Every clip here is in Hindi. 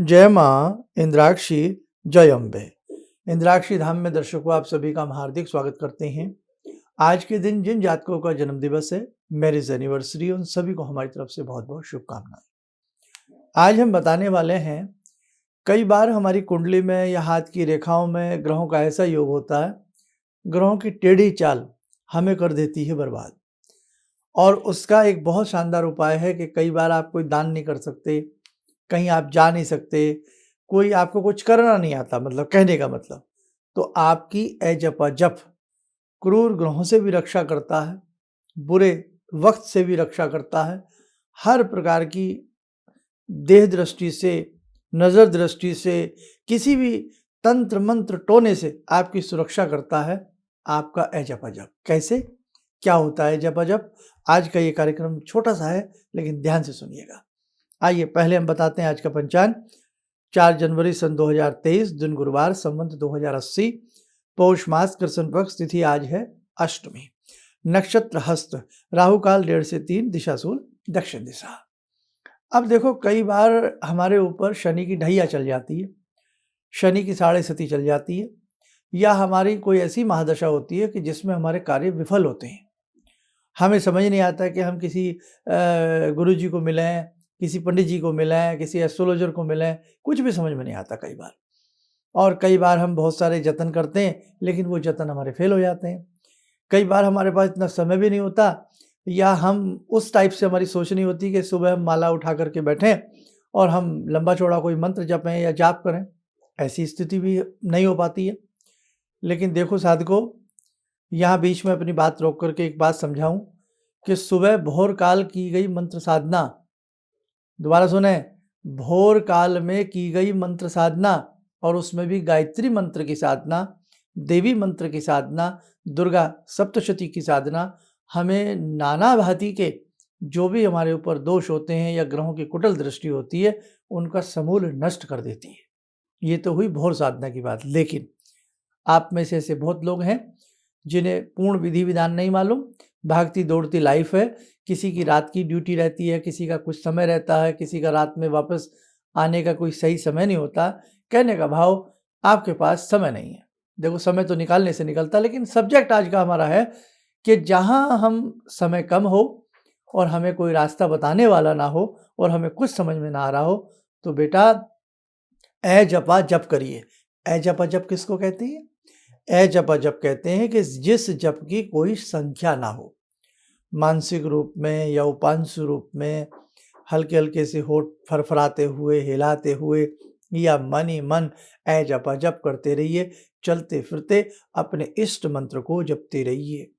जय माँ इंद्राक्षी, जय अम्बे। इंद्राक्षी धाम में दर्शकों आप सभी का हम हार्दिक स्वागत करते हैं। आज के दिन जिन जातकों का जन्म दिवस है, मैरिज एनिवर्सरी, उन सभी को हमारी तरफ से बहुत बहुत शुभकामनाएं। आज हम बताने वाले हैं, कई बार हमारी कुंडली में या हाथ की रेखाओं में ग्रहों का ऐसा योग होता है, ग्रहों की टेढ़ी चाल हमें कर देती है बर्बाद। और उसका एक बहुत शानदार उपाय है कि कई बार आप कोई दान नहीं कर सकते, कहीं आप जा नहीं सकते, कोई आपको कुछ करना नहीं आता, मतलब कहने का मतलब, तो आपकी जप क्रूर ग्रहों से भी रक्षा करता है, बुरे वक्त से भी रक्षा करता है, हर प्रकार की देह दृष्टि से, नज़र दृष्टि से, किसी भी तंत्र मंत्र टोने से आपकी सुरक्षा करता है आपका जप। कैसे, क्या होता है जप? आज का ये कार्यक्रम छोटा सा है, लेकिन ध्यान से सुनिएगा। आइए पहले हम बताते हैं आज का पंचांग। 4 जनवरी सन 2023, दिन गुरुवार, संवत 2080, पौष मास, कृष्ण पक्ष, तिथि आज है अष्टमी, नक्षत्र हस्त, राहु काल 1:30 से 3, दिशा सूल दक्षिण दिशा। अब देखो, कई बार हमारे ऊपर शनि की ढैया चल जाती है, शनि की साढ़े सती चल जाती है, या हमारी कोई ऐसी महादशा होती है कि जिसमें हमारे कार्य विफल होते हैं। हमें समझ नहीं आता कि हम किसी गुरुजी को मिलें, किसी पंडित जी को मिलें, किसी एस्ट्रोलॉजर को मिलें, कुछ भी समझ में नहीं आता कई बार। और कई बार हम बहुत सारे जतन करते हैं, लेकिन वो जतन हमारे फेल हो जाते हैं। कई बार हमारे पास इतना समय भी नहीं होता, या हम उस टाइप से हमारी सोच नहीं होती कि सुबह हम माला उठा करके बैठें और हम लंबा चौड़ा कोई मंत्र जपें या जाप करें। ऐसी स्थिति भी नहीं हो पाती है। लेकिन देखो साधकों, यहाँ बीच में अपनी बात रोक करके एक बात समझाऊं कि सुबह भोर काल की गई मंत्र साधना, दोबारा सुने, भोर काल में की गई मंत्र साधना, और उसमें भी गायत्री मंत्र की साधना, देवी मंत्र की साधना, दुर्गा सप्तशती की साधना, हमें नाना भांति के जो भी हमारे ऊपर दोष होते हैं या ग्रहों की कुटिल दृष्टि होती है, उनका समूल नष्ट कर देती है। ये तो हुई भोर साधना की बात। लेकिन आप में से ऐसे बहुत लोग हैं जिन्हें पूर्ण विधि विधान नहीं मालूम, भागती दौड़ती लाइफ है, किसी की रात की ड्यूटी रहती है, किसी का कुछ समय रहता है, किसी का रात में वापस आने का कोई सही समय नहीं होता। कहने का भाव, आपके पास समय नहीं है। देखो, समय तो निकालने से निकलता, लेकिन सब्जेक्ट आज का हमारा है कि जहाँ हम समय कम हो और हमें कोई रास्ता बताने वाला ना हो और हमें कुछ समझ में ना आ रहा हो, तो बेटा जपा जप करिए। जपा जप किसको कहते हैं? जपा जप कहते हैं कि जिस जप की कोई संख्या ना हो, मानसिक रूप में या उपांशु रूप में, हल्के हल्के से होठ फरफराते हुए, हिलाते हुए, या मन ही मन जपा जप करते रहिए। चलते फिरते अपने इष्ट मंत्र को जपते रहिए।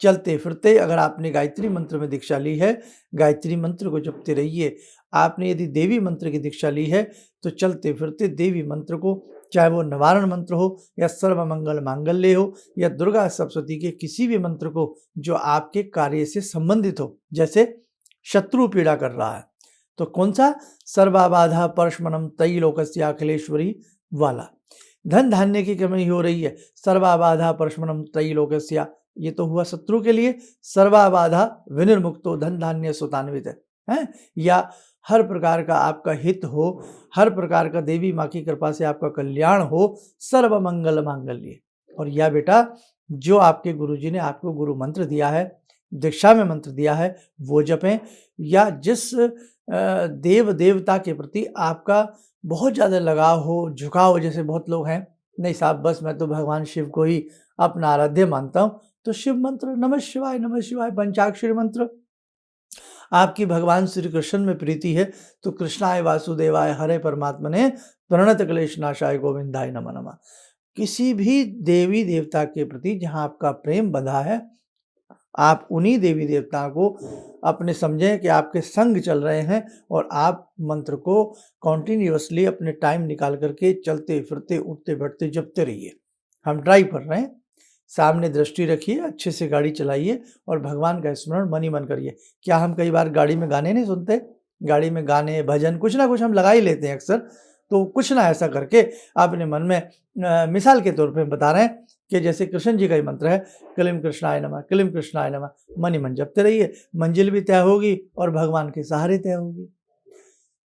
चलते फिरते, अगर आपने गायत्री मंत्र में दीक्षा ली है, गायत्री मंत्र को जपते रहिए। आपने यदि देवी मंत्र की दीक्षा ली है, तो चलते फिरते देवी मंत्र को, चाहे वो निवारण मंत्र हो या सर्व मंगल मांगल्य हो या दुर्गा सप्तशती के किसी भी मंत्र को जो आपके कार्य से संबंधित हो, जैसे शत्रु पीड़ा कर रहा है तो कौन सा, सर्वाबाधा परशमनम तई लोकस्य अखिलेश्वरी वाला। धन धान्य की कमी हो रही है, सर्वाबाधा परशमनम तई लोकस्य, ये तो हुआ शत्रु के लिए। सर्वाबाधा विनिर्मुक्तो धन धान्य सुतान्वित है, या हर प्रकार का आपका हित हो, हर प्रकार का देवी माँ की कृपा से आपका कल्याण हो, सर्व मंगल मांगल्य। और या बेटा, जो आपके गुरुजी ने आपको गुरु मंत्र दिया है, दीक्षा में मंत्र दिया है, वो जपें। या जिस देव देवता के प्रति आपका बहुत ज़्यादा लगाव हो, झुकाव हो, जैसे बहुत लोग हैं, नहीं साहब बस मैं तो भगवान शिव को ही अपना आराध्य मानता हूँ, तो शिव मंत्र, नमः शिवाय पंचाक्षरी मंत्र। आपकी भगवान श्री कृष्ण में प्रीति है तो कृष्णाय वासुदेवाय हरे परमात्मने प्रणत क्लेश नाशाय गोविंदाय नमः नमः। किसी भी देवी देवता के प्रति जहाँ आपका प्रेम बंधा है, आप उन्हीं देवी देवता को अपने समझें कि आपके संग चल रहे हैं, और आप मंत्र को कॉन्टिन्यूअसली अपने टाइम निकाल करके चलते फिरते उठते बैठते जपते रहिए। हम ड्राइव कर रहे हैं, सामने दृष्टि रखिए, अच्छे से गाड़ी चलाइए और भगवान का स्मरण मन ही मन करिए। क्या हम कई बार गाड़ी में गाने नहीं सुनते? गाड़ी में गाने, भजन, कुछ ना कुछ हम लगा ही लेते हैं अक्सर। तो कुछ ना ऐसा करके अपने मन में मिसाल के तौर पे बता रहे हैं कि जैसे कृष्ण जी का ही मंत्र है, क्लीं कृष्णाय नमः, क्लीं कृष्णाय नमः, मन ही मन जपते रहिए। मंजिल भी तय होगी और भगवान के सहारे तय होगी।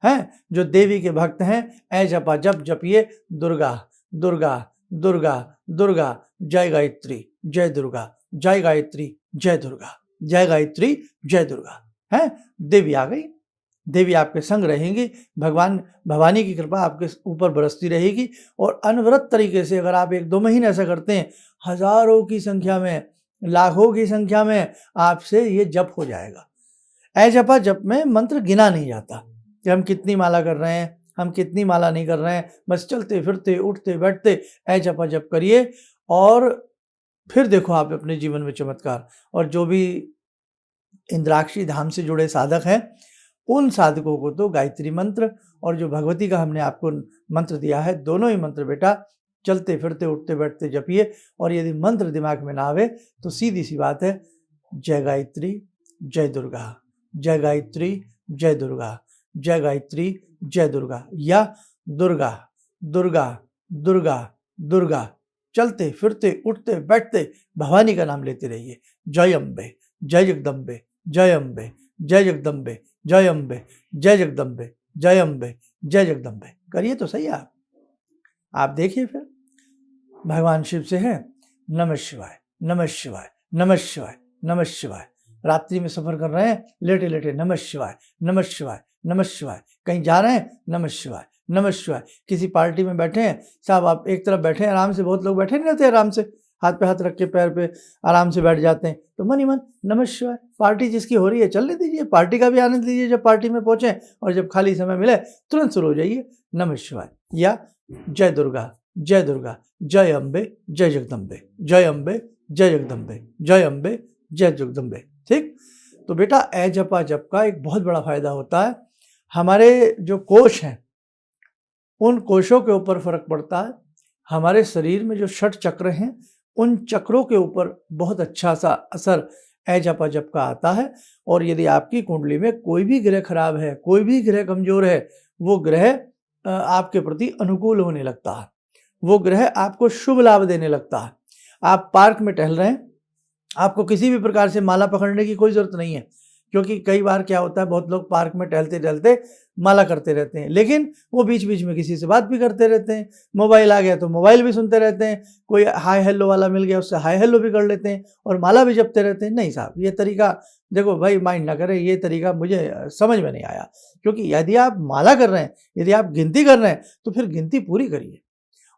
हैं जो देवी के भक्त हैं, ऐ जपा जप जपिए दुर्गा दुर्गा दुर्गा दुर्गा, जय गायत्री जय दुर्गा, जय गायत्री जय दुर्गा, जय गायत्री जय दुर्गा। है देवी आ गई, देवी आपके संग रहेंगी, भगवान भवानी की कृपा आपके ऊपर बरसती रहेगी। और अनवरत तरीके से अगर आप 1-2 महीने ऐसा करते हैं, हजारों की संख्या में, लाखों की संख्या में आपसे ये जप हो जाएगा। ऐ जपा जप में मंत्र गिना नहीं जाता कि हम कितनी माला कर रहे हैं, हम कितनी माला नहीं कर रहे हैं, बस चलते फिरते उठते बैठते ऐ जपा जप करिए और फिर देखो आप अपने जीवन में चमत्कार। और जो भी इंद्राक्षी धाम से जुड़े साधक हैं, उन साधकों को तो गायत्री मंत्र और जो भगवती का हमने आपको मंत्र दिया है, दोनों ही मंत्र बेटा चलते फिरते उठते बैठते जपिए। और यदि मंत्र दिमाग में ना आवे तो सीधी सी बात है, जय गायत्री जय दुर्गा, जय गायत्री जय दुर्गा, जय गायत्री जय दुर्गा, या दुर्गा दुर्गा दुर्गा दुर्गा, चलते फिरते उठते बैठते भवानी का नाम लेते रहिए। जय अम्बे, जय जगदम्बे, जय अम्बे, जय जगदम्बे, जय अम्बे, जय जगदम्बे, जय अम्बे, जय जगदम्बे। करिए तो सही आप देखिए फिर भगवान शिव से है नमः शिवाय नमः शिवाय नमः शिवाय नमः शिवाय। रात्रि में सफर कर रहे हैं, लेटे लेटे नमः शिवाय नमः शिवाय नमः शिवाय। कहीं जा रहे हैं, नमः शिवाय नमः शिवाय। किसी पार्टी में बैठे हैं, साहब आप एक तरफ बैठे हैं आराम से, बहुत लोग बैठे नहीं रहते आराम से, हाथ पे हाथ रख के पैर पे आराम से बैठ जाते हैं, तो मन ही मन नमः शिवाय। पार्टी जिसकी हो रही है चलने दीजिए, पार्टी का भी आनंद लीजिए जब पार्टी में पहुंचे, और जब खाली समय मिले तुरंत शुरू हो जाइए नमः शिवाय। या जय दुर्गा जय दुर्गा, जय अम्बे जय जगदम्बे, जय अम्बे जय जगदम्बे, जय अम्बे जय जगदम्बे। ठीक, तो बेटा ऐ जपा जप का एक बहुत बड़ा फायदा होता है। हमारे जो कोश हैं, उन कोशों के ऊपर फर्क पड़ता है। हमारे शरीर में जो 6 चक्र हैं, उन चक्रों के ऊपर बहुत अच्छा सा असर ऐ जपा जप का आता है। और यदि आपकी कुंडली में कोई भी ग्रह खराब है, कोई भी ग्रह कमजोर है, वो ग्रह आपके प्रति अनुकूल होने लगता है, वो ग्रह आपको शुभ लाभ देने लगता है। आप पार्क में टहल रहे हैं, आपको किसी भी प्रकार से माला पकड़ने की कोई जरूरत नहीं है, क्योंकि कई बार क्या होता है, बहुत लोग पार्क में टहलते टहलते माला करते रहते हैं, लेकिन वो बीच बीच में किसी से बात भी करते रहते हैं। मोबाइल आ गया तो मोबाइल भी सुनते रहते हैं, कोई हाय हेलो वाला मिल गया उससे हाय हेलो भी कर लेते हैं, और माला भी जपते रहते हैं। नहीं साहब, ये तरीका देखो भाई, माइंड ना करें, ये तरीका मुझे समझ में नहीं आया। क्योंकि यदि आप माला कर रहे हैं, यदि आप गिनती कर रहे हैं, तो फिर गिनती पूरी करिए।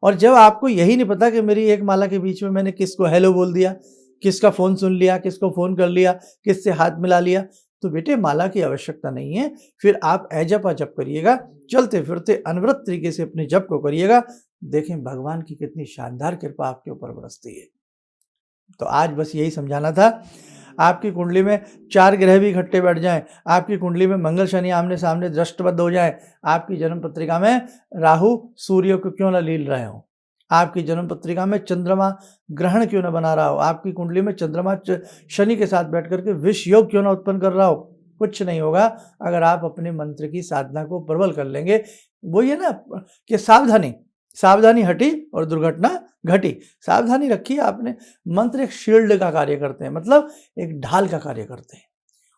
और जब आपको यही नहीं पता कि मेरी एक माला के बीच में मैंने किसको हेलो बोल दिया, किसका फ़ोन सुन लिया, किसको फ़ोन कर लिया, किससे हाथ मिला लिया, तो बेटे माला की आवश्यकता नहीं है। फिर आप ऐ जपा जप करिएगा, चलते फिरते अनवरत तरीके से अपने जप को करिएगा। देखें भगवान की कितनी शानदार कृपा आपके ऊपर बरसती है। तो आज बस यही समझाना था। आपकी कुंडली में 4 ग्रह भी इकट्ठे बैठ जाएं, आपकी कुंडली में मंगल शनि आमने सामने दृष्टबद्ध हो जाए, आपकी जन्म पत्रिका में राहु सूर्य को क्यों न लील रहे हो, आपकी जन्म पत्रिका में चंद्रमा ग्रहण क्यों न बना रहा हो, आपकी कुंडली में चंद्रमा शनि के साथ बैठ करके विष योग क्यों न उत्पन्न कर रहा हो, कुछ नहीं होगा अगर आप अपने मंत्र की साधना को प्रबल कर लेंगे। वो ये ना कि सावधानी सावधानी हटी और दुर्घटना घटी। सावधानी रखिए आपने। मंत्र एक शील्ड का कार्य करते हैं, मतलब एक ढाल का कार्य करते हैं।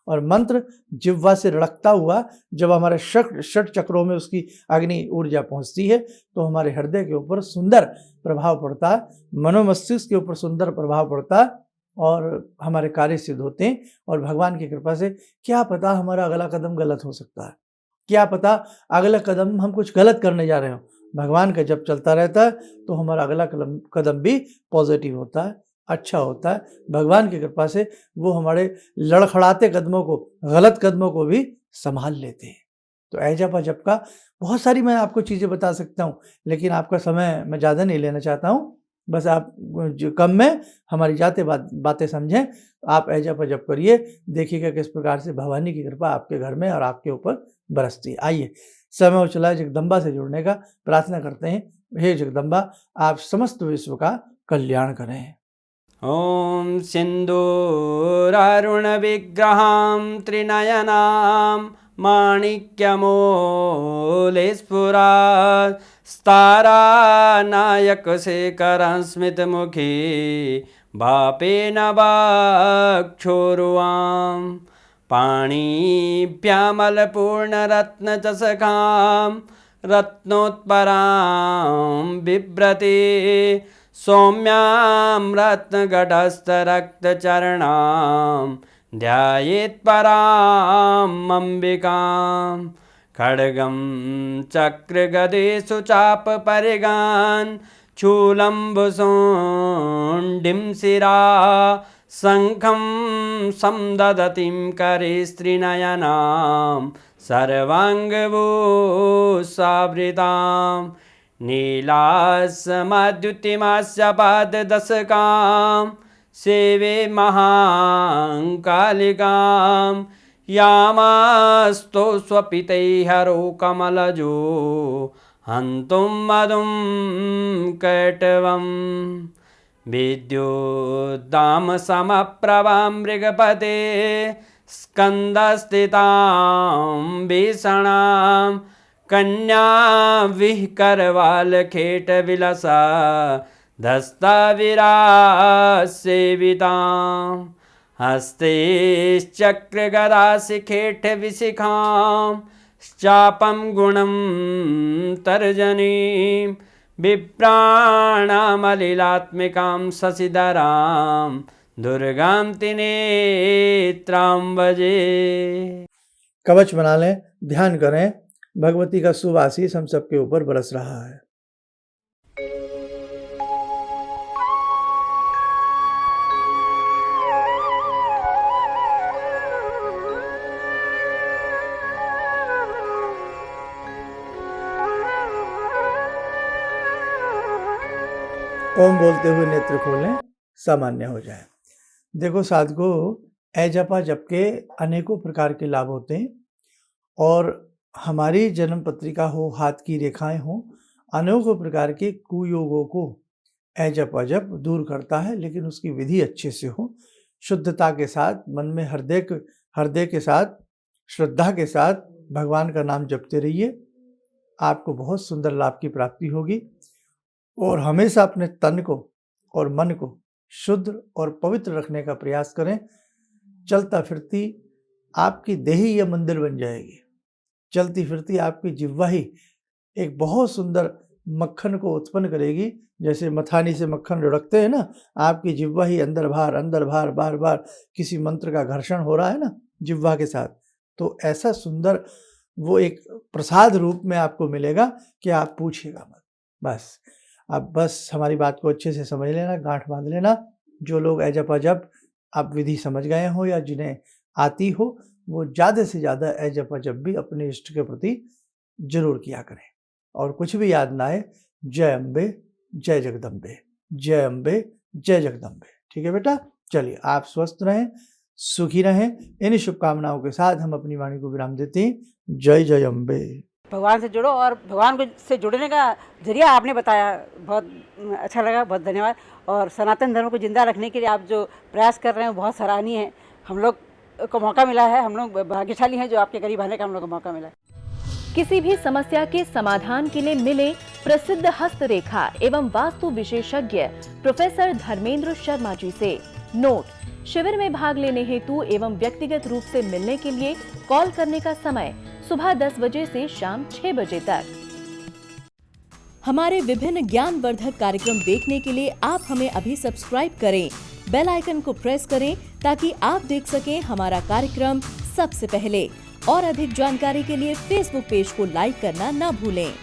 और मंत्र जिह्वा से रड़कता हुआ जब हमारे 6 चक्रों में उसकी अग्नि ऊर्जा पहुंचती है, तो हमारे हृदय के ऊपर सुंदर प्रभाव पड़ता है, मनोमस्तिष्क के ऊपर सुंदर प्रभाव पड़ता है, और हमारे कार्य सिद्ध होते हैं। और भगवान की कृपा से क्या पता हमारा अगला कदम गलत हो सकता है, क्या पता अगला कदम हम कुछ गलत करने जा रहे हो। भगवान का जब चलता रहता है तो हमारा अगला कदम भी पॉजिटिव होता है, अच्छा होता है। भगवान की कृपा से वो हमारे लड़खड़ाते कदमों को, गलत कदमों को भी संभाल लेते हैं। तो ऐ जपा जप का बहुत सारी मैं आपको चीज़ें बता सकता हूँ, लेकिन आपका समय मैं ज़्यादा नहीं लेना चाहता हूँ। बस आप जो कम में हमारी बातें समझें। आप ऐ जपा जप करिए, देखिएगा किस प्रकार से भवानी की कृपा आपके घर में और आपके ऊपर बरसती है। आइए समय हो चला जगदम्बा से जुड़ने का, प्रार्थना करते हैं। हे जगदम्बा, आप समस्त विश्व का कल्याण करें। ॐ सिन्दूरारुणविग्रहां त्रिनयनां माणिक्यमूलस्फुरात् स्तारानायकशेखरं स्मितमुखी भापेन वाक्षोरुवां पाणिभ्यामलपूर्णरत्नचषकां रत्नोत्परां बिभ्रते सौम्यां रत्नघटस्थरक्तचरणां ध्यायेत्पराम् अम्बिकां खड्गं चक्रगदेषु चापपरिगान् चूलम्बुसुण्डिं शिरा शङ्खं संदधतीं करे स्त्रीनयनां सर्वाङ्गभूषावृतां नीलासमद्युतिमास्य पाददशकां सेवे महाकालिकां यामास्तो स्वपितैहरो कमलजो हन्तुं मधुं कैटवम् विद्युद्दामसमप्रभां मृगपते स्कन्दस्थितां भीषणां कन्या विहकरवालखेटविलसा धस्ताविरासेवितां हस्तैश्चक्रगदाशिखेटविशिखां चापं गुणं तर्जनीं विप्राणामलिलात्मिकां शशिधरां दुर्गां त्रिनेत्रां भजे। कवच बना लें, ध्यान करें, भगवती का शुभ आशीष हम सबके ऊपर बरस रहा है। ओम बोलते हुए नेत्र खोलें, सामान्य हो जाए। देखो साधकों, जपा जप के अनेकों प्रकार के लाभ होते हैं और हमारी जन्म पत्रिका हो, हाथ की रेखाएं हो, अनेकों प्रकार के कुयोगों को जपा जप दूर करता है, लेकिन उसकी विधि अच्छे से हो, शुद्धता के साथ, मन में हृदय के साथ, श्रद्धा के साथ भगवान का नाम जपते रहिए। आपको बहुत सुंदर लाभ की प्राप्ति होगी और हमेशा अपने तन को और मन को शुद्ध और पवित्र रखने का प्रयास करें। चलता फिरती आपकी देही यह मंदिर बन जाएगी। चलती फिरती आपकी जिह्वा ही एक बहुत सुंदर मक्खन को उत्पन्न करेगी। जैसे मथानी से मक्खन लुढ़कते हैं ना, आपकी जिह्वा ही अंदर बार बार किसी मंत्र का घर्षण हो रहा है ना जिह्वा के साथ, तो ऐसा सुंदर वो एक प्रसाद रूप में आपको मिलेगा कि आप पूछिएगा मत। बस आप हमारी बात को अच्छे से समझ लेना, गांठ बांध लेना। जो लोग जपा जप आप विधि समझ गए हो या जिन्हें आती हो, वो ज़्यादा से ज़्यादा जपा जप भी अपने इष्ट के प्रति जरूर किया करें। और कुछ भी याद ना आए, जय अम्बे जय जगदम्बे, जय अम्बे जय जगदम्बे। ठीक है बेटा, चलिए आप स्वस्थ रहें, सुखी रहें। इन शुभकामनाओं के साथ हम अपनी वाणी को विराम देते हैं। जय जय अम्बे। भगवान से जुड़ो और भगवान को से जुड़ने का जरिया आपने बताया, बहुत अच्छा लगा, बहुत धन्यवाद। और सनातन धर्म को जिंदा रखने के लिए आप जो प्रयास कर रहे हैं बहुत सराहनीय है। हम लोग को मौका मिला है, हम लोग भाग्यशाली हैं जो आपके करीब आने का हम लोग को मौका मिला है। किसी भी समस्या के समाधान के लिए मिले प्रसिद्ध हस्तरेखा एवं वास्तु विशेषज्ञ प्रोफेसर धर्मेंद्र शर्मा जी से। नोट: शिविर में भाग लेने हेतु एवं व्यक्तिगत रूप से मिलने के लिए कॉल करने का समय सुबह 10 बजे से शाम 6 बजे तक। हमारे विभिन्न ज्ञानवर्धक कार्यक्रम देखने के लिए आप हमें अभी सब्सक्राइब करें, बेल आइकन को प्रेस करें ताकि आप देख सकें हमारा कार्यक्रम सबसे पहले। और अधिक जानकारी के लिए फेसबुक पेज को लाइक करना न भूलें।